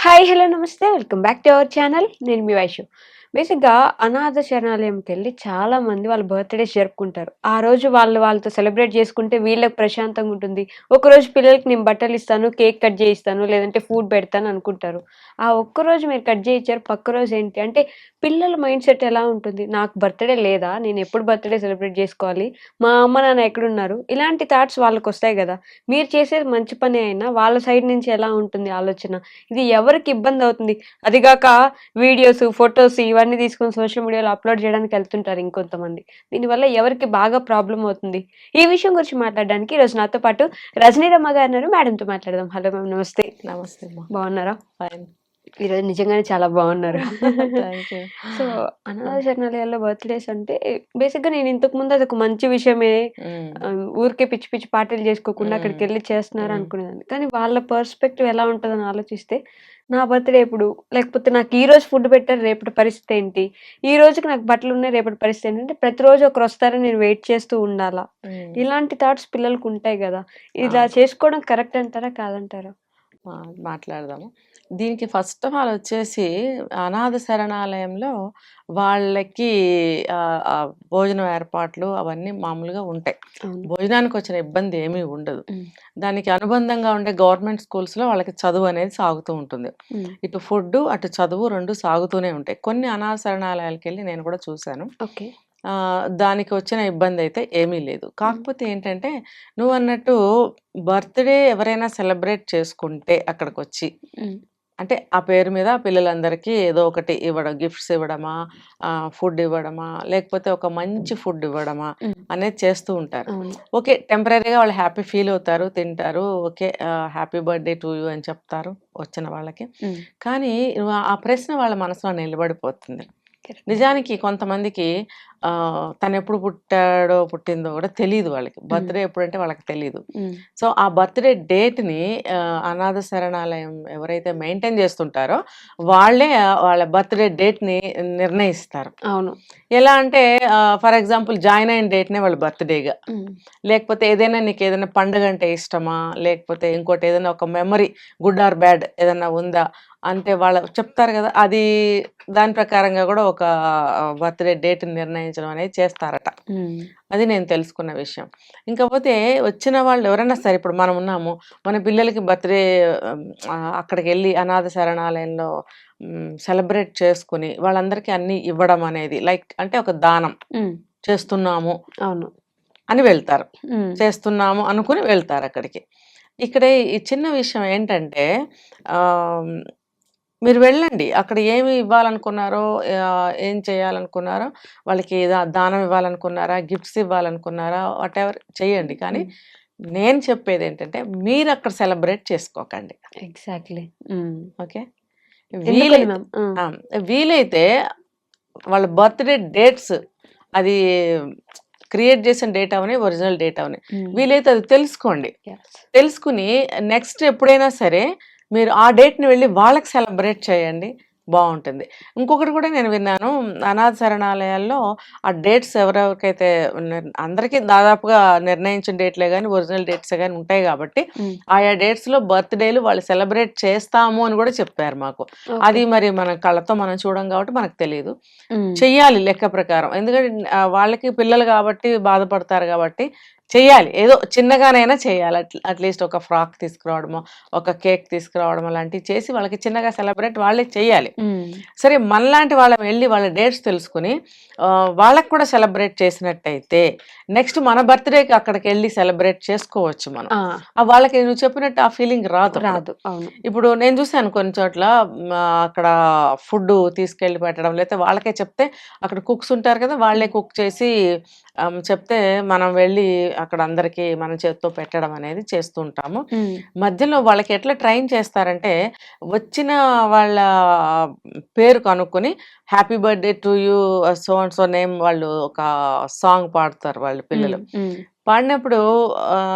Hi! Hello! నమస్తే. Welcome back to our channel. నేను మీ వైషు. బేసిక్‌గా అనాథ శరణాలయంకెళ్ళి చాలామంది వాళ్ళ బర్త్‌డేస్ జరుపుకుంటారు. ఆ రోజు వాళ్ళతో సెలబ్రేట్ చేసుకుంటే వీళ్ళకి ప్రశాంతంగా ఉంటుంది. ఒకరోజు పిల్లలకి నేను బట్టలిస్తాను, కేక్ కట్ చేయిస్తాను, లేదంటే ఫుడ్ పెడతాను అనుకుంటారు. ఆ ఒక్కరోజు మీరు కట్ చేయిచ్చారు. పక్క రోజు ఏంటి అంటే పిల్లల మైండ్ సెట్ ఎలా ఉంటుంది? నాకు బర్త్‌డే లేదా? నేను ఎప్పుడు బర్త్‌డే సెలబ్రేట్ చేసుకోవాలి? మా అమ్మ, నాన్న ఎక్కడున్నారు? ఇలాంటి థాట్స్ వాళ్ళకొస్తాయి గదా! మీరు చేసేది మంచి పనే అయినా వాళ్ళ సైడ్ నుంచి ఎలా ఉంటుంది ఆలోచన? ఇది ఎవరికి ఇబ్బందవుతుంది? అది గాక వీడియోస్, ఫోటోస్ ఇవన్నీ తీసుకొని సోషల్ మీడియాలో అప్‌లోడ్ జేయడానికి ఎళ్తుంటారు ఇంకొంతమంది. దీనివల్ల ఎవరికి బాగా ప్రాబ్లమ్ అవుతుంది? ఈ విషయం గురించి మాట్లాడడానికి ఈరోజు నాతో పాటు రజనీ రమ్మ గారున్నారు. మేడంతో మాట్లాడదాం. హలో మ్యామ్ నమస్తే. నమస్తే అమ్మా. బాగున్నారా? ఫైన్. ఈరోజు నిజంగానే చాలా బాగున్నారు. Thank you. సో, అనాథ శరణాలయాల్లో బర్త్‌డేస్ అంటే బేసిక్‌గా నేను ఇంతకు ముందు అదొక మంచి విషయమే. ఊరికే పిచ్చి పిచ్చి పార్టీలు చేసుకోకుండా అక్కడికెళ్లి చేస్తున్నారు అనుకునేదాన్ని. కానీ వాళ్ళ పర్స్పెక్టివ్ ఎలా ఉంటదని ఆలోచిస్తే, నా బర్త్‌డే ఎప్పుడు? లేకపోతే నాకు ఈరోజు ఫుడ్ పెట్టారు రేపటి పరిస్థితి ఏంటి? ఈ రోజుకి నాకు బట్టలున్నాయి రేపటి పరిస్థితి ఏంటి? అంటే ప్రతిరోజు ఒకరొస్తారని నేను వెయిట్ చేస్తూ ఉండాలా? ఇలాంటి థాట్స్ పిల్లలకుంటాయి గదా! ఇలా చేసుకోవడం కరెక్ట్ అంటారా? కాదంటారా? మాట్లాడదాము. దీనికి ఫస్ట్ ఆఫ్ ఆల్ వచ్చేసి అనాథ శరణాలయంలో వాళ్ళకి భోజనం ఏర్పాట్లు అవన్నీ మామూలుగా ఉంటాయి. అవును. భోజనానికి వచ్చిన ఇబ్బంది ఏమీ ఉండదు. హ్మ్. దానికి అనుబంధంగా ఉండే గవర్నమెంట్ స్కూల్స్‌లో వాళ్ళకి చదువు అనేది సాగుతూ ఉంటుంది. హ్మ్. ఇటు ఫుడ్డు, అటు చదువు 2 సాగుతూనే ఉంటాయి. కొన్ని అనాథ శరణాలయాలకెళ్ళి నేను కూడా చూశాను. ఓకే. దానికి వచ్చిన ఇబ్బందయితే ఏమీ లేదు. హ్మ్. కాకపోతే ఏంటంటే, నువ్వన్నట్టు బర్త్‌డే ఎవరైనా సెలబ్రేట్ చేసుకుంటే అక్కడికొచ్చి, హ్మ్. అంటే ఆ పేరు మీద పిల్లలందరికీ ఏదో ఒకటి ఇవ్వడం, గిఫ్ట్స్ ఇవ్వడమా, ఫుడ్ ఇవ్వడమా, లేకపోతే ఒక మంచి ఫుడ్ ఇవ్వడమా హ్మ్. అనేది చేస్తూ ఉంటారు. అవును. ఓకే. టెంపరరీగా వాళ్ళు హ్యాపీ ఫీల్ అవుతారు, తింటారు. Okay. Happy birthday to you అని చెప్తారు వచ్చిన వాళ్ళకి. హ్మ్. కానీ ఆ ప్రశ్న వాళ్ళ మనసులో నిలబడిపోతుంది. కరెక్ట్. నిజానికి కొంతమందికి తనెప్పుడు పుట్టాడో, పుట్టిందో గూడా తెలీదు వాళ్ళకి. హ్మ్. బర్త్‌డే ఎప్పుడంటే వాళ్ళకి తెలీదు. హ్మ్. సో, ఆ బర్త్‌డే డేట్‌ని అనాథ శరణాలయం ఎవరైతే మెయింటైన్ జేస్తుంటారో, వాళ్ళే వాళ్ళ బర్త్‌డే డేట్‌ని నిర్ణయిస్తారు. అవును. ఎలా అంటే ఫర్ ఎగ్జాంపుల్ జాయిన్ అయిన డేట్‌నే వాళ్ళ బర్త్‌డేగా. హ్మ్. లేకపోతే నీకేదైనా పండుగంటే ఇష్టమా? లేకపోతే ఇంకోటి ఏదైనా ఒక మెమరీ గుడ్ ఆర్ బ్యాడ్ ఏదన్నా ఉందా? అంటే వాళ్ళు చెప్తారు గదా! అది దాని ప్రకారంగా గూడా ఒక బర్త్‌డే డేట్‌ని నిర్ణయించడం అనేది చేస్తారట. హ్మ్. అది నేను తెలుసుకున్న విషయం. ఇంకపోతే వచ్చిన వాళ్ళు ఎవరైనా సరే ఇప్పుడు మనం ఉన్నాము. మన పిల్లలకి బర్త్‌డే అక్కడికెళ్ళి అనాథ శరణాలయంలో సెలబ్రేట్ చేసుకొని వాళ్ళందరికీ అన్నీ ఇవ్వడం అనేది లైక్ అంటే ఒక దానం హ్మ్. చేస్తున్నాము అవును. అని వెళ్తారు. హ్మ్. చేస్తున్నాము అనుకుని వెళ్తారక్కడికి. ఇక్కడ ఈ చిన్న విషయం ఏంటంటే ఆహ్, మీరు వెళ్ళండి. అక్కడ ఏమి ఇవ్వాలనుకున్నారో, ఏం చేయాలనుకున్నారో, వాళ్ళకి దానం ఇవ్వాలనుకున్నారా, గిఫ్ట్స్ ఇవ్వాలనుకున్నారా, వాటెవర్ చేయండి. కానీ హ్మ్. నేను చెప్పేదేంటంటే, మీరక్కడ సెలబ్రేట్ చేసుకోకండి. ఎగ్జాక్ట్‌లీ. హ్మ్. ఓకే. ఎందుకని వీలైతే మ్యామ్? ఆ! ఆ! వీలైతే వాళ్ళ బర్త్‌డే డేట్స్ అది క్రియేట్ చేసిన డేట్ అవని, ఒరిజినల్ డేట్ అవని. హ్మ్. వీలైతే అది తెలుసుకోండి. యెస్. తెలుసుకుని నెక్స్ట్ ఎప్పుడైనా సరే మీరు ఆ డేట్‌ని వెళ్లి వాళ్ళకి సెలబ్రేట్ చేయండి. బావుంటుంది. ఇంకొకటి కూడా నేను విన్నాను. అనాథ శరణాలయాల్లో ఆ డేట్స్ ఎవరెవరికైతే అందరికీ దాదాపుగా నిర్ణయించిన డేట్‌లే గాని, ఒరిజినల్ డేట్సే గాని ఉంటాయి గాబట్టి, హ్మ్. ఆయా డేట్స్‌లో బర్త్‌డేలు వాళ్ళు సెలబ్రేట్ చేస్తాము అని గూడా చెప్పారు మాకు. ఓకే. అది మరి మన కళ్ళతో మనం చూడం గాబట్టి మనకు తెలీదు. హ్మ్. చెయ్యాలి లెక్క ప్రకారం. ఎందుకంటే వాళ్ళకి పిల్లలు గాబట్టి బాధపడతారు గాబట్టి చెయ్యాలి. ఏదో చిన్నగానైనా చేయాలి. అట్‌లీస్ట్ ఒక ఫ్రాక్ తీసుకురావడమో, ఒక కేక్ తీసుకురావడం అలాంటివి చేసి వాళ్ళకి చిన్నగా సెలబ్రేట్ వాళ్ళే చెయ్యాలి. హ్మ్. సరే మనలాంటి వాళ్ళం వెళ్లి వాళ్ళ డేట్స్ తెలుసుకొని వాళ్ళకి కూడా సెలబ్రేట్ చేసినట్టయితే నెక్స్ట్ మన బర్త్‌డేకి అక్కడికెళ్లి సెలబ్రేట్ చేసుకోవచ్చు మనం. ఆ! వాళ్ళకి నువ్వు చెప్పినట్టు ఆ ఫీలింగ్ రాదప్పుడు. రాదు. అవును. ఇప్పుడు నేను చూసాను కొన్ని చోట్ల అక్కడ ఫుడ్డు తీసుకెళ్ళి పెట్టడం లేతే వాళ్ళకే చెప్తే అక్కడ కుక్స్ ఉంటారు కదా! వాళ్ళే హ్మ్. కుక్ చేసి చెప్తే మనం వెళ్ళి అక్కడ అందరికీ మన చేత్తో పెట్టడం అనేది చేస్తూ ఉంటాము. హ్మ్. మధ్యలో వాళ్ళకి ఎట్లా ట్రైన్ చేస్తారంటే వచ్చిన వాళ్ళ పేరు కనుక్కొని happy birthday to you so and so name వాళ్ళు ఒక సాంగ్ పాడుతారు వాళ్ళు హ్మ్. పిల్లలు. హ్మ్. పాడినప్పుడు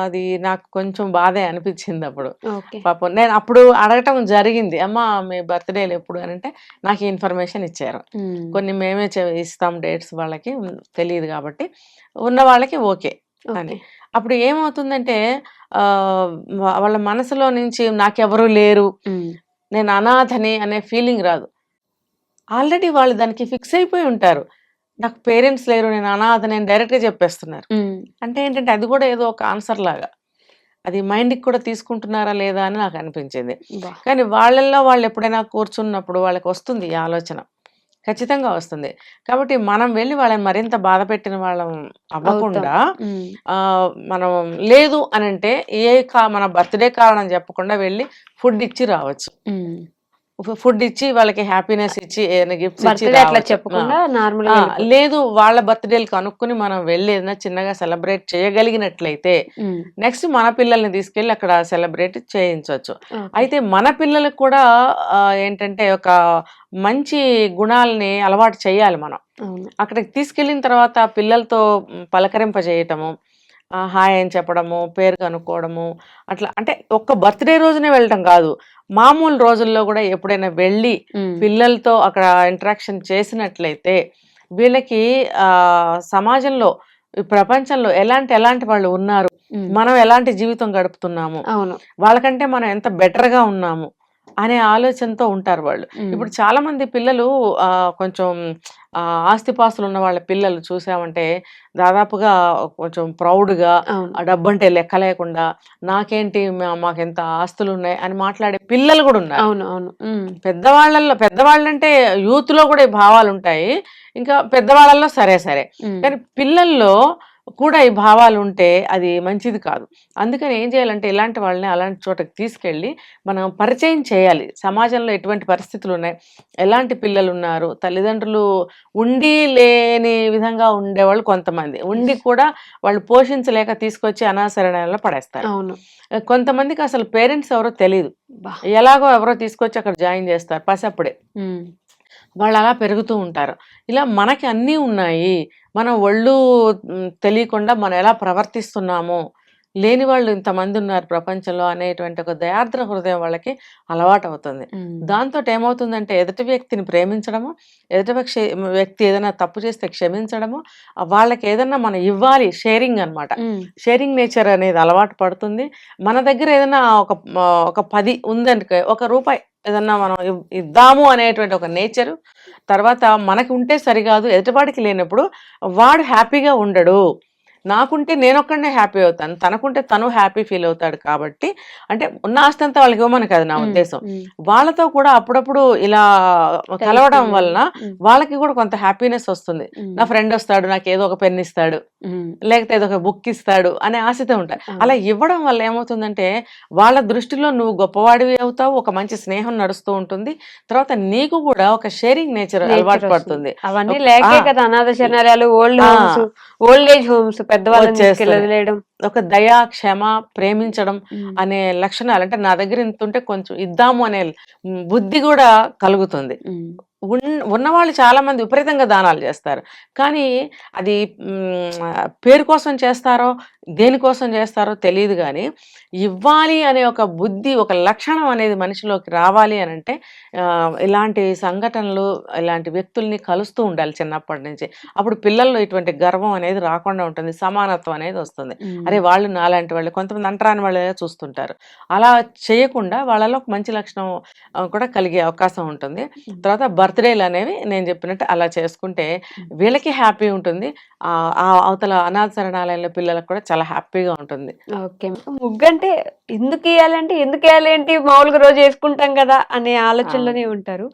అది నాకు కొంచెం బాధే అనిపించిందప్పుడు. ఓకే. పాపం నేను అప్పుడు అడగటం జరిగింది. అమ్మా మీ బర్త్‌డేలు ఎప్పుడు అనంటే నాకు ఈ ఇన్ఫర్మేషన్ ఇచ్చారు. హ్మ్. కొన్ని మేమే ఇస్తాం డేట్స్ వాళ్ళకి తెలీదు కాబట్టి. ఉన్న వాళ్ళకి ఓకే అని. ఓకే. అప్పుడు ఏమవుతుందంటే ఆహ్, వాళ్ళ మనసులో నుంచి నాకెవరు లేరు. హ్మ్. నేను అనాథని అనే ఫీలింగ్ రాదు. ఆల్రెడీ వాళ్ళు దానికి ఫిక్స్ అయిపోయి ఉంటారు. నాకు పేరెంట్స్ లేరు, నేను అనాథని అని డైరెక్ట్‌గా చెప్పేస్తున్నారు. అంటే ఏంటంటే అది కూడా ఏదో ఒక ఆన్సర్ లాగా. అది మైండ్‌కి కూడా తీసుకుంటున్నారా లేదా అని నాకు అనిపించింది. అబ్బా! కానీ వాళ్ళల్లో వాళ్ళు ఎప్పుడైనా కూర్చున్నప్పుడు వాళ్ళకి వస్తుంది ఈ ఆలోచన. ఖచ్చితంగా వస్తుంది. కాబట్టి మనం వెళ్లి వాళ్ళని మరింత బాధపెట్టిన వాళ్ళం అవుతాం. అవ్వకుండా మనం లేదు అనంటే మన బర్త్‌డే కారణం చెప్పకుండా వెళ్లి ఫుడ్ ఇచ్చి రావచ్చు. ఫుడ్ ఇచ్చి వాళ్ళకి హ్యాపీనెస్ ఇచ్చి ఏదైనా గిఫ్ట్స్ ఇచ్చి బర్త్‌డే అట్లా రావచ్చు. చెప్పకుండా నార్మల్‌గా వెళ్ళిపోవచ్చు. లేదు వాళ్ళ బర్త్‌డేలు కనుక్కొని మనం వెళ్లి ఏదైనా చిన్నగా సెలబ్రేట్ చేయగలిగినట్లయితే నెక్స్ట్ మన పిల్లల్ని తీసుకెళ్ళి అక్కడ సెలబ్రేట్ చేయించొచ్చు. ఓకే. అయితే మన పిల్లలకు కూడా ఏంటంటే ఒక మంచి గుణాలని అలవాటు చేయాలి మనం. అవును. అక్కడికి తీసుకెళ్ళిన తర్వాత పిల్లలతో పలకరింపజేయటము, హాయ్ అని చెప్పడము, పేరు కనుక్కోవడము, అట్లా అంటే ఒక్క బర్త్‌డే రోజునే వెళ్ళటం కాదు. మామూలు రోజుల్లో కూడా ఎప్పుడైనా వెళ్ళి పిల్లలతో అక్కడ ఇంటరాక్షన్ చేసినట్లయితే వీళ్ళకి సమాజంలో, ఈ ప్రపంచంలో ఎలాంటి వాళ్ళు ఉన్నారు, మనం ఎలాంటి జీవితం గడుపుతున్నాము, అవును. వాళ్ళకంటే మనం ఎంత బెటర్‌గా ఉన్నాము అనే ఆలోచనతో ఉంటారు వాళ్ళు. ఇప్పుడు చాలా మంది పిల్లలు కొంచెం ఆస్తిపాస్తులు ఉన్న వాళ్ళ పిల్లలు చూసామంటే దాదాపుగా కొంచెం ప్రౌడ్‌గా, అవును. ఆ డబ్బంటే లెక్క లేకుండా నాకేంటి మాకెంత ఆస్తులున్నాయి అని మాట్లాడే పిల్లలు కూడా ఉన్నారు. అవును. అవును. పెద్దవాళ్ళంటే యూత్‌లో కూడా ఈ భావాలుంటాయి. ఇంకా పెద్దవాళ్ళలో సరే. కానీ పిల్లల్లో కూడా ఈ భావాలుంటే అది మంచిది కాదు. అందుకని ఏం చేయాలంటే ఇలాంటి వాళ్ళని అలాంటి చోటకి తీసుకెళ్ళి మనం పరిచయం చేయాలి. సమాజంలో ఎటువంటి పరిస్థితులున్నాయి, ఎలాంటి పిల్లలున్నారు, తల్లిదండ్రులు ఉండి లేని విధంగా ఉండేవాళ్ళు కొంతమంది. ఉండి కూడా వాళ్ళు పోషించలేక తీసుకొచ్చి అనాథాశరణాలలో పడేస్తారు. అవును. కొంతమందికి అసలు పేరెంట్స్ ఎవరో తెలీదు. అబ్బా! ఎలాగో ఎవరో తీసుకొచ్చి అక్కడ జాయిన్ చేస్తారు పసప్పుడే. వాళ్ళు అలా పెరుగుతూ ఉంటారు. ఇలా మనకి అన్నీ ఉన్నాయి. మనం ఒళ్ళు తెలియకుండా మనం ఎలా ప్రవర్తిస్తున్నామో, లేని వాళ్ళు ఇంతమందున్నారు ప్రపంచంలో అనేటువంటి ఒక దయార్ద్ర హృదయం వాళ్ళకి అలవాటవుతుంది. దాంతోటి ఏమవుతుందంటే ఎదుటి వ్యక్తిని ప్రేమించడము, వ్యక్తి ఏదైనా తప్పు చేస్తే క్షమించడము, వాళ్ళకి ఏదన్నా మనం ఇవ్వాలి, షేరింగ్ అన్నమాట. షేరింగ్ నేచర్ అనేది అలవాటు పడుతుంది. మన దగ్గర ఏదైనా ఒక 10 ఉందనుకో, ఒక రూపాయి ఏదన్నా మనం ఇద్దాము అనేటువంటి ఒక నేచరు. తర్వాత మనకి ఉంటే సరికాదు, ఎదుటివాడికి లేనప్పుడు వాడు హ్యాపీగా ఉండడు. నాకుంటే నేనొక్కడినే హ్యాపీ అవుతాను, తనకుంటే తను హ్యాపీ ఫీల్ అవుతాడు. కాబట్టి అంటే ఉన్న ఆస్తంతా వాళ్ళకి ఇవ్వమని కాదు నా ఉద్దేశం. వాళ్ళతో కూడా అప్పుడప్పుడు ఇలా కలవడం వలన వాళ్ళకి కూడా కొంత హ్యాపీనెస్ వస్తుంది. నా ఫ్రెండ్ వస్తాడు, నాకు ఏదో ఒక పెన్ ఇస్తాడు, లేకపోతే ఏదో ఒక బుక్ ఇస్తాడు అనే ఆశతో ఉంటారు. అలా ఇవ్వడం వల్ల ఏమవుతుందంటే వాళ్ళ దృష్టిలో నువ్వు గొప్పవాడివి అవుతావు, ఒక మంచి స్నేహం నడుస్తూ ఉంటుంది. తర్వాత నీకు కూడా ఒక షేరింగ్ నేచర్ అలవాటు పడుతుంది. అవన్నీ లేకే కదా అనాథ శరణాలయాలు, ఓల్డ్ ఏజ్ హోమ్స్ పెద్దవాళ్ళని తీసుకెళ్ళి వదిలేయడం. ఒక దయ, క్షమ, ప్రేమించడం అనే లక్షణాలు, అంటే నా దగ్గర ఇంత ఉంటే కొంచెం ఇద్దాము అనే బుద్ధి కూడా కలుగుతుంది. ఉన్నవాళ్ళు చాలా మంది విపరీతంగా దానాలు చేస్తారు. కానీ అది పేరు కోసం చేస్తారో దేనికోసం చేస్తారో తెలియదు. కానీ ఇవ్వాలి అనే ఒక బుద్ధి, ఒక లక్షణం అనేది మనిషిలోకి రావాలి అని అంటే ఇలాంటి సంఘటనలు, ఇలాంటి వ్యక్తుల్ని కలుస్తూ ఉండాలి చిన్నప్పటి నుంచి. అప్పుడు పిల్లల్లో ఇటువంటి గర్వం అనేది రాకుండా ఉంటుంది, సమానత్వం అనేది వస్తుంది. అరే వాళ్ళు నాలాంటి వాళ్ళు, కొంతమంది అంటరాని వాళ్ళే చూస్తుంటారు. అలా చేయకుండా వాళ్ళలో ఒక మంచి లక్షణం కూడా కలిగే అవకాశం ఉంటుంది. తర్వాత బర్త్డేలు అనేవి నేను చెప్పినట్టు అలా చేసుకుంటే వీళ్ళకి హ్యాపీ ఉంటుంది, అవతల అనాథ శరణాలయంలో పిల్లలకు కూడా చాలా హ్యాపీగా ఉంటుంది. ఓకే. ముగ్గు అంటే ఎందుకు వేయాలి ఏంటి, మామూలుగా రోజు వేసుకుంటాం కదా అనే ఆలోచనలోనే ఉంటారు.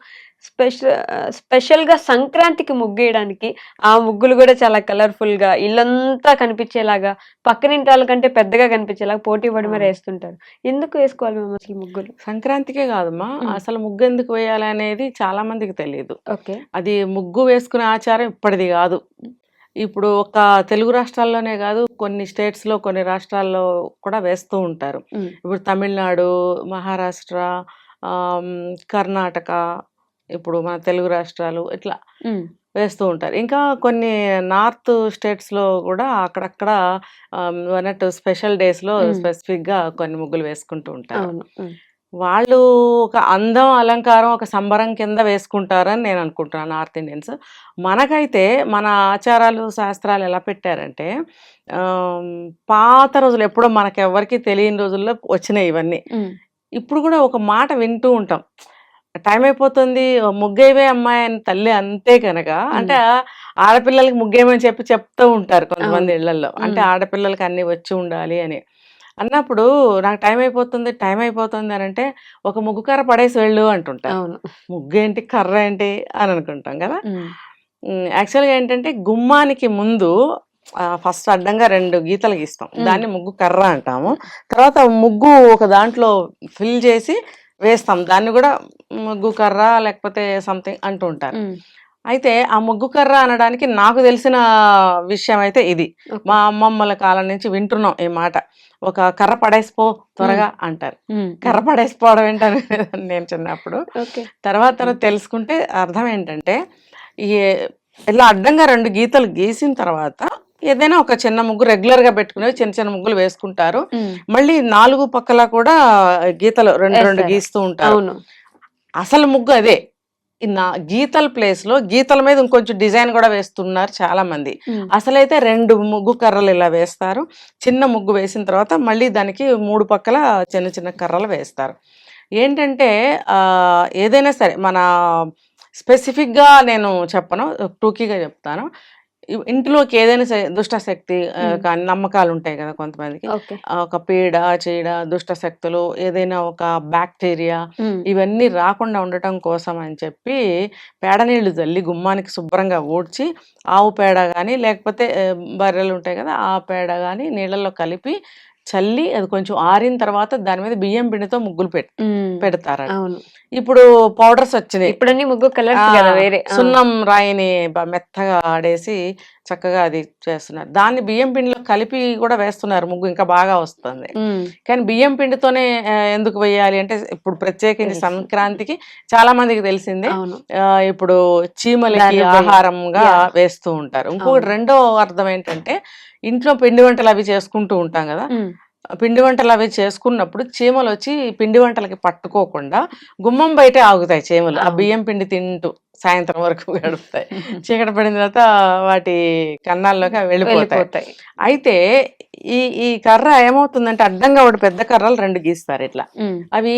స్పెషల్‌గా సంక్రాంతికి ముగ్గేయడానికి ఆ ముగ్గులు కూడా చాలా కలర్‌ఫుల్‌గా ఇల్లంతా కనిపించేలాగా, పక్కనింటి వాళ్ళకంటే పెద్దగా కనిపించేలాగా పోటీ పడి మరి వేస్తుంటారు. ఎందుకు వేసుకోవాలి మేము అసలు ముగ్గులు? సంక్రాంతికే కాదమ్మా, అసలు ముగ్గు ఎందుకు వేయాలి అనేది చాలా మందికి తెలియదు. ఓకే. అది ముగ్గు వేసుకునే ఆచారం ఇప్పటిది కాదు. ఇప్పుడు ఒక తెలుగు రాష్ట్రాల్లోనే కాదు, కొన్ని స్టేట్స్‌లో, కొన్ని రాష్ట్రాల్లో కూడా వేస్తూ ఉంటారు. ఇప్పుడు తమిళనాడు, మహారాష్ట్ర, కర్ణాటక, ఇప్పుడు మన తెలుగు రాష్ట్రాలు ఇట్లా వేస్తూ ఉంటారు. ఇంకా కొన్ని నార్త్ స్టేట్స్‌లో కూడా అక్కడక్కడ అన్నట్టు స్పెషల్ డేస్‌లో స్పెసిఫిక్‌గా కొన్ని ముగ్గులు వేసుకుంటూ ఉంటారు. వాళ్ళు ఒక అందం, అలంకారం, ఒక సంబరం కింద వేసుకుంటారని నేను అనుకుంటున్నాను నార్త్ ఇండియన్స్. మనకైతే మన ఆచారాలు, శాస్త్రాలు ఎలా పెట్టారంటే పాత రోజులు, ఎప్పుడో మనకెవ్వరికీ తెలియని రోజుల్లో వచ్చినాయి ఇవన్నీ. ఇప్పుడు కూడా ఒక మాట వింటూ ఉంటాం. టైం అయిపోతుంది ముగ్గేవే అమ్మాయి అని తల్లి అంతే కనుక, అంటే ఆడపిల్లలకి ముగ్గేమని చెప్తూ ఉంటారు కొంతమంది అవును. ఇళ్లలో. అంటే ఆడపిల్లలకి అన్ని వచ్చి ఉండాలి అని. అన్నప్పుడు నాకు టైం అయిపోతుంది అని అంటే, ఒక ముగ్గు కర్ర పడేసి వెళ్ళు అంటుంటారు. అవును. ముగ్గేంటి కర్ర ఏంటి అని అనుకుంటాం కదా. యాక్చువల్గా ఏంటంటే గుమ్మానికి ముందు ఫస్ట్ అడ్డంగా 2 గీతలు గీస్తాం. దాన్ని ముగ్గు కర్ర అంటాము. తర్వాత ముగ్గు ఒక దాంట్లో ఫిల్ చేసి వేస్తాం. దాన్ని కూడా ముగ్గు కర్ర లేకపోతే సంథింగ్ అంటూ ఉంటారు. అయితే ఆ ముగ్గు కర్ర అనడానికి నాకు తెలిసిన విషయం అయితే ఇది. మా అమ్మమ్మల కాలం నుంచి వింటున్నాం ఈ మాట. ఒక కర్ర పడేసిపో త్వరగా అంటారు. కర్ర పడేసిపోవడం ఏంటని నేను చిన్నప్పుడు. తర్వాత తెలుసుకుంటే అర్థం ఏంటంటే, ఈ ఇలా అడ్డంగా 2 గీతలు గీసిన తర్వాత ఏదైనా ఒక చిన్న ముగ్గు రెగ్యులర్ గా పెట్టుకునేవి చిన్న చిన్న ముగ్గులు వేసుకుంటారు. మళ్ళీ 4 పక్కల కూడా గీతలు 2 గీస్తూ ఉంటారు. అసలు ముగ్గు అదే. గీతల ప్లేస్ లో గీతల మీద ఇంకొంచెం డిజైన్ కూడా వేస్తున్నారు చాలా మంది. అసలైతే 2 ముగ్గు కర్రలు ఇలా వేస్తారు. చిన్న ముగ్గు వేసిన తర్వాత మళ్ళీ దానికి 3 పక్కల చిన్న చిన్న కర్రలు వేస్తారు. ఏంటంటే ఏదైనా సరే మన స్పెసిఫిక్ గా నేను చెప్పను, టూకీగా చెప్తాను. ఇంటిలోకి ఏదైనా దుష్ట శక్తి కానీ నమ్మకాలు ఉంటాయి కదా కొంతమందికి. ఒక పీడ చీడ దుష్ట శక్తులు ఏదైనా ఒక బ్యాక్టీరియా ఇవన్నీ రాకుండా ఉండటం కోసం అని చెప్పి పేడ నీళ్లు జల్లి గుమ్మానికి శుభ్రంగా ఊడ్చి, ఆవు పేడ కానీ లేకపోతే బర్రెలు ఉంటాయి కదా ఆ పేడ కానీ నీళ్ళల్లో కలిపి చల్లి అది కొంచెం ఆరిన తర్వాత దాని మీద బియ్యం పిండితో ముగ్గులు పెడతారు. ఇప్పుడు పౌడర్స్ వచ్చినాయి, ఇప్పుడు ముగ్గు కలర్స్ కదా వేరే. సున్నం రాయిని మెత్తగా ఆడేసి చక్కగా అది చేస్తున్నారు. దాన్ని బియ్యం పిండిలో కలిపి కూడా వేస్తున్నారు, ముగ్గు ఇంకా బాగా వస్తుంది. కానీ బియ్యం పిండితోనే ఎందుకు వేయాలి అంటే, ఇప్పుడు ప్రత్యేకించి సంక్రాంతికి చాలా మందికి తెలిసిందే, ఇప్పుడు చీమలకి ఆహారంగా వేస్తూ ఉంటారు. ఇంకొకటి రెండో అర్థం ఏంటంటే, ఇంట్లో పిండి వంటలు అవి చేసుకుంటూ ఉంటాం కదా, పిండి వంటలు అవి చేసుకున్నప్పుడు చీమలు వచ్చి పిండి వంటలకి పట్టుకోకుండా గుమ్మం బయటే ఆగుతాయి చీమలు. ఆ బియ్యం పిండి తింటూ సాయంత్రం వరకు గడుపుతాయి. చీకటి పడిన తర్వాత వాటి కన్నాల్లోకి అవి వెళ్ళిపోతాయి. అయితే ఈ కర్ర ఏమవుతుందంటే, అడ్డంగా ఒకటి పెద్ద కర్రలు 2 గీస్తారు ఇట్లా. అవి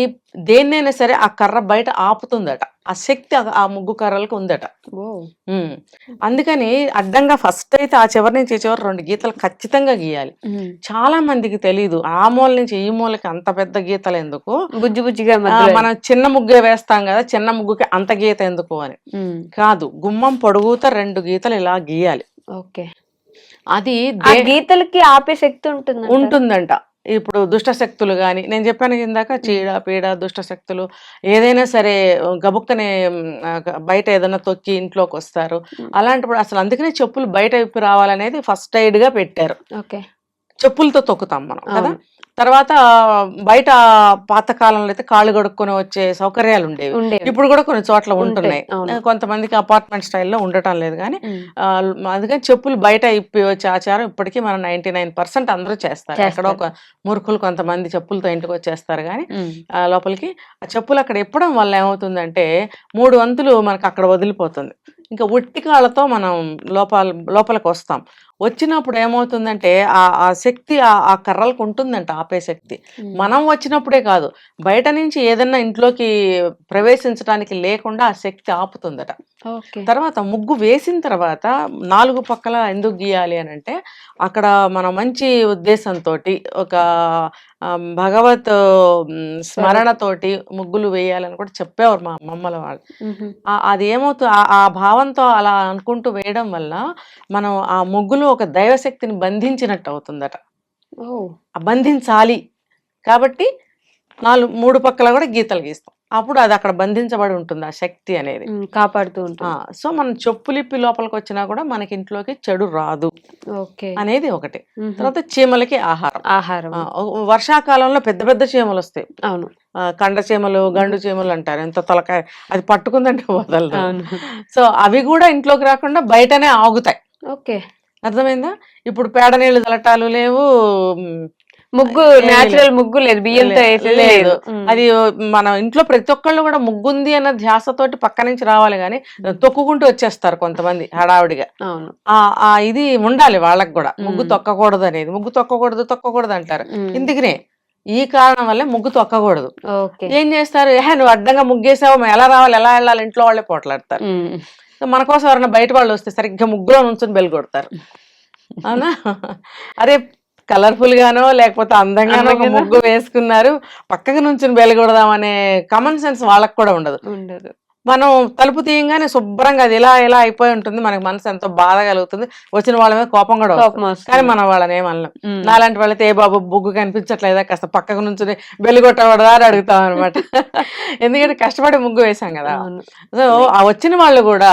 దేన్నైనా సరే ఆ కర్ర బయట ఆపుతుందట. ఆ శక్తి ఆ ముగ్గు కర్రలకు ఉందట. అందుకని అడ్డంగా ఫస్ట్ అయితే ఆ చివరి నుంచి ఈ చివరి 2 గీతలు ఖచ్చితంగా గీయాలి. చాలా మందికి తెలీదు, ఆ మూల నుంచి ఈ మూలకి అంత పెద్ద గీతలు ఎందుకు, బుజ్జి బుజ్జిగా మనం చిన్న ముగ్గే వేస్తాం కదా, చిన్న ముగ్గుకి అంత గీత ఎందుకు అని కాదు. గుమ్మం పొడుగుతా 2 గీతలు ఇలా గీయాలి. అది గీతలకి ఆపే శక్తి ఉంటుందంట. ఇప్పుడు దుష్ట శక్తులు కానీ, నేను చెప్పాను ఇందాక, చీడ పీడ దుష్ట శక్తులు ఏదైనా సరే గబుక్కనే బయట ఏదైనా తొక్కి ఇంట్లోకి వస్తారు. అలాంటప్పుడు అసలు అందుకనే చెప్పులు బయట విప్పి రావాలనేది ఫస్ట్ ఎయిడ్ గా పెట్టారు. చెప్పులతో తొక్కుతాం మనం కదా. తర్వాత బయట పాతకాలంలో అయితే కాళ్ళు కడుక్కొని వచ్చే సౌకర్యాలు ఉండేవి. ఇప్పుడు కూడా కొన్ని చోట్ల ఉంటున్నాయి. కొంతమందికి అపార్ట్మెంట్ స్టైల్లో ఉండటం లేదు కానీ, అందుకని చెప్పులు బయట ఇప్పి వచ్చే ఆచారం ఇప్పటికీ మనం 99% అందరూ చేస్తారు. ఎక్కడో ఒక మూర్ఖులు కొంతమంది చెప్పులతో ఇంటికి వచ్చేస్తారు కానీ లోపలికి ఆ చెప్పులు అక్కడ ఇప్పడం వల్ల ఏమవుతుందంటే 3 వంతులు మనకు అక్కడ వదిలిపోతుంది. ఇంకా ఉట్టి కాళ్ళతో మనం లోపలికి వస్తాం. వచ్చినప్పుడు ఏమవుతుందంటే ఆ శక్తి ఆ కర్రలకు ఉంటుందంట, ఆపే శక్తి. మనం వచ్చినప్పుడే కాదు, బయట నుంచి ఏదన్నా ఇంట్లోకి ప్రవేశించడానికి లేకుండా ఆ శక్తి ఆపుతుందట. తర్వాత ముగ్గు వేసిన తర్వాత 4 పక్కల ఎందుకు గీయాలి అని అంటే, అక్కడ మనం మంచి ఉద్దేశంతో ఒక భగవత్ స్మరణతోటి ముగ్గులు వేయాలని కూడా చెప్పేవారు మా అమ్మమ్మల వాళ్ళు. అది ఏమవుతుంది, ఆ భావంతో అలా అనుకుంటూ వేయడం వల్ల మనం ఆ ముగ్గులు ఒక దైవశక్తిని బంధించినట్టు అవుతుందట. బంధించాలి కాబట్టి 3 పక్కల కూడా గీతలు గీస్తాం. అప్పుడు అది అక్కడ బంధించబడి ఉంటుంది, ఆ శక్తి అనేది కాపాడుతూ ఉంటుంది. సో మనం చెప్పులిప్పి లోపలికి వచ్చినా కూడా మనకి ఇంట్లోకి చెడు రాదు అనేది ఒకటి. తర్వాత చీమలకి ఆహారం. వర్షాకాలంలో పెద్ద పెద్ద చీమలు వస్తాయి. అవును, కండ చీమలు, గండు చీమలు అంటారు. ఎంత తలకాయ అది పట్టుకుందంటే వదలదు. సో అవి కూడా ఇంట్లోకి రాకుండా బయటనే ఆగుతాయి. అర్థమైందా? ఇప్పుడు పేడ నీళ్లు చల్లటాలు లేవు, ముగ్గు నేచురల్ ముగ్గు లేదు, బియ్యంతో లేదు. అది మన ఇంట్లో ప్రతి ఒక్కళ్ళు కూడా ముగ్గుంది అన్న ధ్యాసతోటి పక్క నుంచి రావాలి కానీ తొక్కుకుంటూ వచ్చేస్తారు కొంతమంది హడావుడిగా. ఇది ఉండాలి వాళ్ళకి కూడా, ముగ్గు తొక్కకూడదు అనేది. ముగ్గు తొక్కకూడదు అంటారు. ఇందుకనే ఈ కారణం వల్లే ముగ్గు తొక్కకూడదు. ఓకే. ఏం చేస్తారు, నువ్వు అడ్డంగా ముగ్గేసావు, మేము ఎలా రావాలి, ఎలా వెళ్ళాలి, ఇంట్లో వాళ్ళే పోట్లాడతారు. సో మన కోసం ఎవరైనా బయట వాళ్ళు వస్తే సరిగ్గా ముగ్గులో నుంచుని బెల్ కొడతారు. అవునా? అరే కలర్ఫుల్ గానో లేకపోతే అందంగానో ఒక ముగ్గు వేసుకున్నారు, పక్కకు నుంచుని బెల్ కొడదామనే కామన్ సెన్స్ వాళ్ళకి కూడా ఉండదు. మనం తలుపు తీయంగానే శుభ్రంగా అది ఇలా ఇలా అయిపోయి ఉంటుంది, మనకి మనసు ఎంతో బాధ కలుగుతుంది, వచ్చిన వాళ్ళ మీద కోపం కూడా వస్తుంది. కానీ మనం వాళ్ళని ఏమనలేం. నాలాంటి వాళ్ళైతే ఏ బాబు బుగ్గు కనిపించట్లేదా, కాస్త పక్కకు నుంచి బెల్లి కొట్టకూడదా అని అడుగుతాం అనమాట. ఎందుకంటే కష్టపడి ముగ్గు వేసాం కదా. సో ఆ వచ్చిన వాళ్ళు కూడా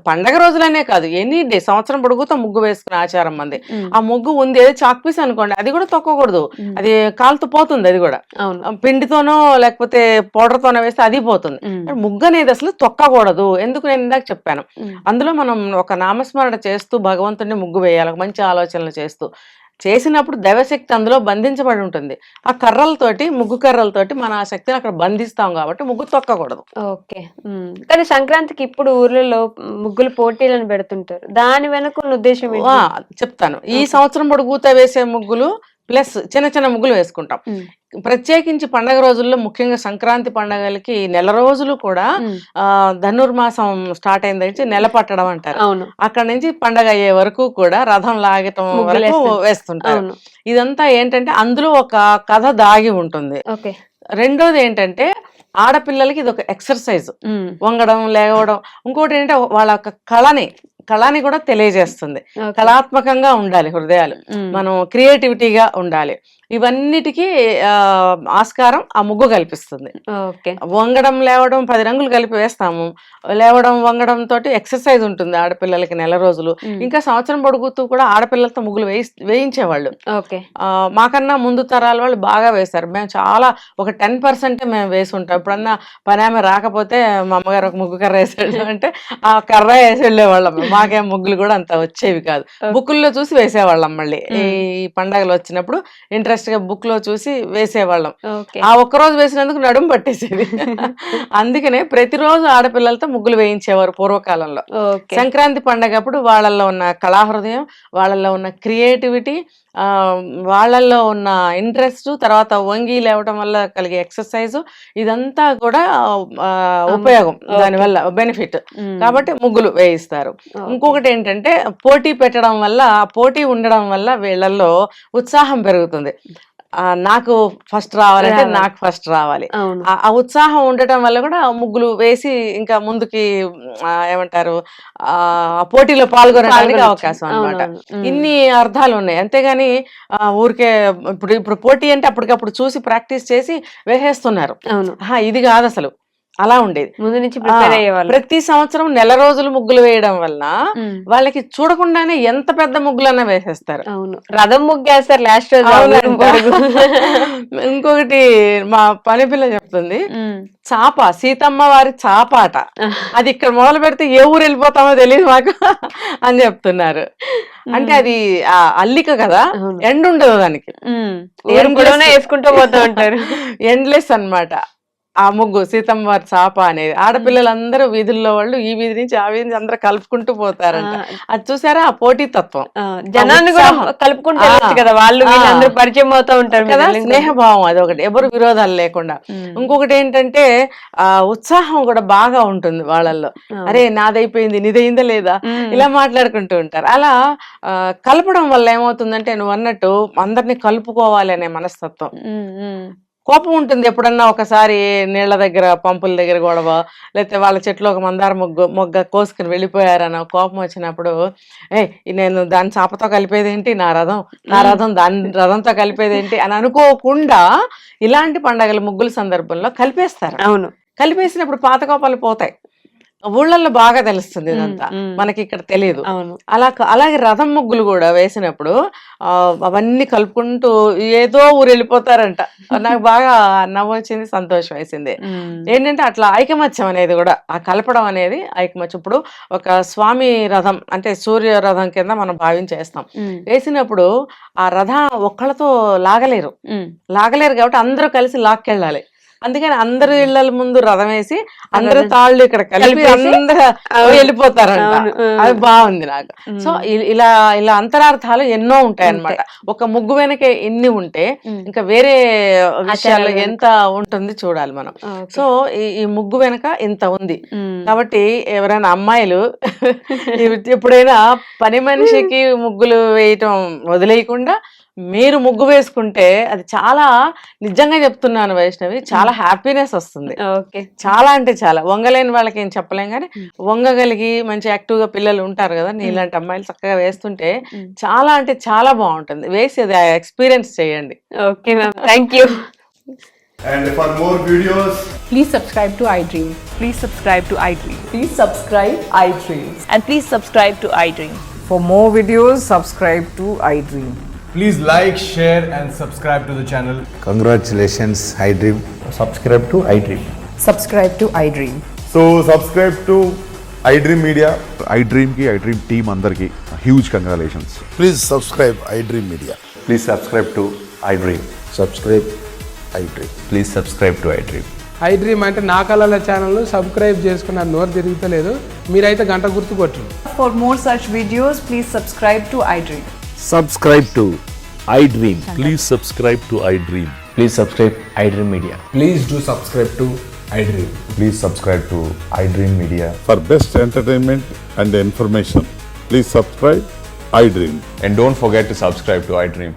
పండగ రోజులనే కాదు, ఎనీ డే సంవత్సరం పొడుగుతో ముగ్గు వేసుకునే ఆచారం మంది. ఆ ముగ్గు ఉంది, ఏదో చాక్ పీస్ అనుకోండి, అది కూడా తొక్కకూడదు, అది కాలుతూ పోతుంది. అది కూడా పిండితోనో లేకపోతే పౌడర్తోనో వేస్తే అది పోతుంది. ముగ్గు అనేది అసలు తొక్కకూడదు. ఎందుకు నేను ఇందాక చెప్పాను, అందులో మనం ఒక నామస్మరణ చేస్తూ భగవంతుడిని ముగ్గు వేయాలి, మంచి ఆలోచనలు చేస్తూ చేసినప్పుడు దైవశక్తి అందులో బంధించబడి ఉంటుంది. ఆ కర్రలతోటి, ముగ్గు కర్రలతోటి మన ఆ శక్తిని అక్కడ బంధిస్తాం కాబట్టి ముగ్గు తొక్కకూడదు. ఓకే. కానీ సంక్రాంతికి ఇప్పుడు ఊర్లలో ముగ్గులు పోటీలను పెడుతుంటారు, దాని వెనక ఉన్న ఉద్దేశం చెప్తాను. ఈ సంవత్సరం పొడుగుతా వేసే ముగ్గులు ప్లస్ చిన్న చిన్న ముగ్గులు వేసుకుంటాం. ప్రత్యేకించి పండగ రోజుల్లో, ముఖ్యంగా సంక్రాంతి పండగలకి నెల రోజులు కూడా ధనుర్మాసం స్టార్ట్ అయిన దగ్గర నెల పట్టడం అంటారు. అక్కడ నుంచి పండగ అయ్యే వరకు కూడా రథం లాగటం వరకు వేస్తుంటారు. ఇదంతా ఏంటంటే అందులో ఒక కథ దాగి ఉంటుంది. రెండోది ఏంటంటే ఆడపిల్లలకి ఇది ఒక ఎక్సర్సైజ్, వంగడం లేవడం. ఇంకోటి ఏంటంటే వాళ్ళ యొక్క కళని కూడా తెలియజేస్తుంది. కళాత్మకంగా ఉండాలి హృదయాలు, మనం క్రియేటివిటీగా ఉండాలి. ఇవన్నిటికీ ఆస్కారం ఆ ముగ్గు కల్పిస్తుంది. వంగడం లేవడం 10 రంగులు కలిపి వేస్తాము. లేవడం వంగడం తోటి ఎక్సర్సైజ్ ఉంటుంది ఆడపిల్లలకి నెల రోజులు. ఇంకా సంవత్సరం పొడుగుతూ కూడా ఆడపిల్లలతో ముగ్గులు వేయించేవాళ్ళు. మాకన్నా ముందు తరాల వాళ్ళు బాగా వేస్తారు. మేము చాలా ఒక 10% మేము వేసి ఉంటాం. ఎప్పుడన్నా పని ఆమె రాకపోతే మా అమ్మగారు ఒక ముగ్గు కర్ర వేసాడు అంటే ఆ కర్ర వేసి వెళ్ళేవాళ్ళం. మాకేం ముగ్గులు కూడా అంత వచ్చేవి కాదు, బుక్కుల్లో చూసి వేసేవాళ్ళం. మళ్ళీ ఈ పండగలు వచ్చినప్పుడు ఇంట్రెస్ట్ గా బుక్ లో చూసి వేసేవాళ్ళం. ఆ ఒక్కరోజు వేసినందుకు నడుము పట్టేసేది. అందుకనే ప్రతిరోజు ఆడపిల్లలతో ముగ్గులు వేయించేవారు పూర్వకాలంలో. సంక్రాంతి పండగప్పుడు వాళ్ళల్లో ఉన్న కళాహృదయం, వాళ్ళల్లో ఉన్న క్రియేటివిటీ, వాళ్ళల్లో ఉన్న ఇంట్రెస్ట్, తర్వాత వంగి లేవటం వల్ల కలిగే ఎక్సర్సైజ్, ఇదంతా కూడా ఉపయోగం, దానివల్ల బెనిఫిట్. కాబట్టి ముగ్గులు వేయిస్తారు. ఇంకొకటి ఏంటంటే పోటీ పెట్టడం వల్ల, పోటీ ఉండడం వల్ల వీళ్ళల్లో ఉత్సాహం పెరుగుతుంది. నాకు ఫస్ట్ రావాలంటే నాకు ఫస్ట్ రావాలి, ఆ ఉత్సాహం ఉండటం వల్ల కూడా ముగ్గులు వేసి ఇంకా ముందుకి ఏమంటారు పోటీలో పాల్గొనడానికి అవకాశం అన్నమాట. ఇన్ని అర్థాలు ఉన్నాయి. అంతేగాని ఊరికే ఇప్పుడు పోటీ అంటే అప్పటికప్పుడు చూసి ప్రాక్టీస్ చేసి వేసేస్తున్నారు. ఇది కాదు అసలు, అలా ఉండేది. ముందు నుంచి ప్రిపేర్ అయ్యేవాళ్ళు. ప్రతి సంవత్సరం నెల రోజులు ముగ్గులు వేయడం వల్ల వాళ్ళకి చూడకుండానే ఎంత పెద్ద ముగ్గులన్నా వేసేస్తారు. రథం ముగ్గేస్తారు లాస్ట్ రోజు. ఇంకొకటి మా పని పిల్ల చెప్తుంది, చాప, సీతమ్మ వారి చాపాట, అది ఇక్కడ మొదలు పెడితే ఏ ఊరు వెళ్ళిపోతామో తెలియదు మాకు అని చెప్తున్నారు. అంటే అది అల్లిక కదా, ఎండ్ ఉండదు దానికి, వేసుకుంటూ పోతూ ఉంటారు. ఎండ్లెస్ అన్నమాట ఆ ముగ్గు, సీతమ్మ వారి చాప అనేది. ఆడపిల్లలందరూ వీధుల్లో వాళ్ళు ఈ వీధి నుంచి ఆ వీధి నుంచి అందరూ కలుపుకుంటూ పోతారంట. అది చూసారా ఆ పోటీ తత్వం, జనాన్ని కూడా కలుపుకుంటూ కదా, వాళ్ళు వీళ్ళందరూ పరిచయం అవుతూ ఉంటారు కదా, స్నేహభావం అదొకటి, ఎవరు విరోధాలు లేకుండా. ఇంకొకటి ఏంటంటే ఉత్సాహం కూడా బాగా ఉంటుంది వాళ్ళల్లో. అరే నాదైపోయింది, నీదైందా లేదా, ఇలా మాట్లాడుకుంటూ ఉంటారు. అలా కలపడం వల్ల ఏమవుతుందంటే నువ్వు అన్నట్టు అందరినీ కలుపుకోవాలి అనే మనస్తత్వం. కోపం ఉంటుంది ఎప్పుడన్నా ఒకసారి నీళ్ల దగ్గర, పంపుల దగ్గర గొడవ, లేకపోతే వాళ్ళ చెట్లు ఒక మందార మొగ్గ కోసుకుని వెళ్ళిపోయారన్న కోపం వచ్చినప్పుడు, నేను దాని చాపతో కలిపేదేంటి, నా రథం దాని రథంతో కలిపేదేంటి అని అనుకోకుండా ఇలాంటి పండగల ముగ్గుల సందర్భంలో కలిపేస్తారు. కలిపేసినప్పుడు పాత కోపాలు పోతాయి. ఊళ్ళల్లో బాగా తెలుస్తుంది ఇదంతా, మనకి ఇక్కడ తెలియదు. అలాగే రథం ముగ్గులు కూడా వేసినప్పుడు అవన్నీ కలుపుకుంటూ ఏదో ఊరు వెళ్ళిపోతారంట. నాకు బాగా నవ్వు వచ్చింది, సంతోషం వేసింది. ఏంటంటే అట్లా ఐకమత్యం అనేది కూడా, ఆ కలపడం అనేది ఐకమత్యం. ఇప్పుడు ఒక స్వామి రథం అంటే సూర్య రథం కింద మనం భావించేస్తాం. వేసినప్పుడు ఆ రథం ఒక్కళ్ళతో లాగలేరు కాబట్టి అందరూ కలిసి లాక్కెళ్ళాలి. అందుకని అందరు ఇళ్ళ ముందు రథం వేసి అందరు తాళ్ళు ఇక్కడ కలిపి కలిపేసి, అందరూ వెళ్ళిపోతారంట. అవును. అది బాగుంది నాకు. సో ఇలా ఇలా అంతరార్థాలు ఎన్నో ఉంటాయి అన్నమాట. ఒక ముగ్గు వెనక ఎన్ని ఉంటే ఇంకా వేరే విషయాలు ఎంత ఉంటుంది చూడాలి మనం. సో ఈ ముగ్గు వెనక ఇంత ఉంది కాబట్టి ఎవరైనా అమ్మాయిలు ఎప్పుడైనా పని మనిషికి ముగ్గులు వేయటం వదిలేయకుండా మీరు ముగ్గు వేసుకుంటే అది చాలా, నిజంగా చెప్తున్నాను వైష్ణవి, చాలా హ్యాపీనెస్ వస్తుంది. ఓకే. చాలా అంటే చాలా. వంగలేని వాళ్ళకి ఏం చెప్పలేం కానీ వంగగలిగి మంచి యాక్టివ్ గా పిల్లలు ఉంటారు కదా, నీలాంటి అమ్మాయిలు చక్కగా వేస్తుంటే చాలా అంటే చాలా బాగుంటుంది. వేసి అది ఎక్స్పీరియన్స్ చేయండి. Okay ma'am, thank you. And for more videos, Please subscribe to iDream. Please subscribe to iDream. Please subscribe iDream. And please subscribe to iDream. For more videos, subscribe to iDream. please like, share, and subscribe to the channel. Congratulations, iDream. subscribe to iDream. Subscribe to iDream. So subscribe to iDream Media. iDream ki iDream team అందరికి huge congratulations. Please subscribe iDream Media. Please subscribe to iDream. Subscribe iDream. Please subscribe to iDream. iDream అంటే నా కళల ఛానల్ను subscribe చేసుకున్న నోరు తిరుగుతలేదు, మీరైతే గంట గుర్తు కొట్టండి. For more such videos, please subscribe to iDream. Subscribe to iDream. Please subscribe to iDream. Please subscribe iDream Media. Please do subscribe to iDream. Please subscribe to iDream Media. For best entertainment and information, please subscribe iDream. And don't forget to subscribe to iDream.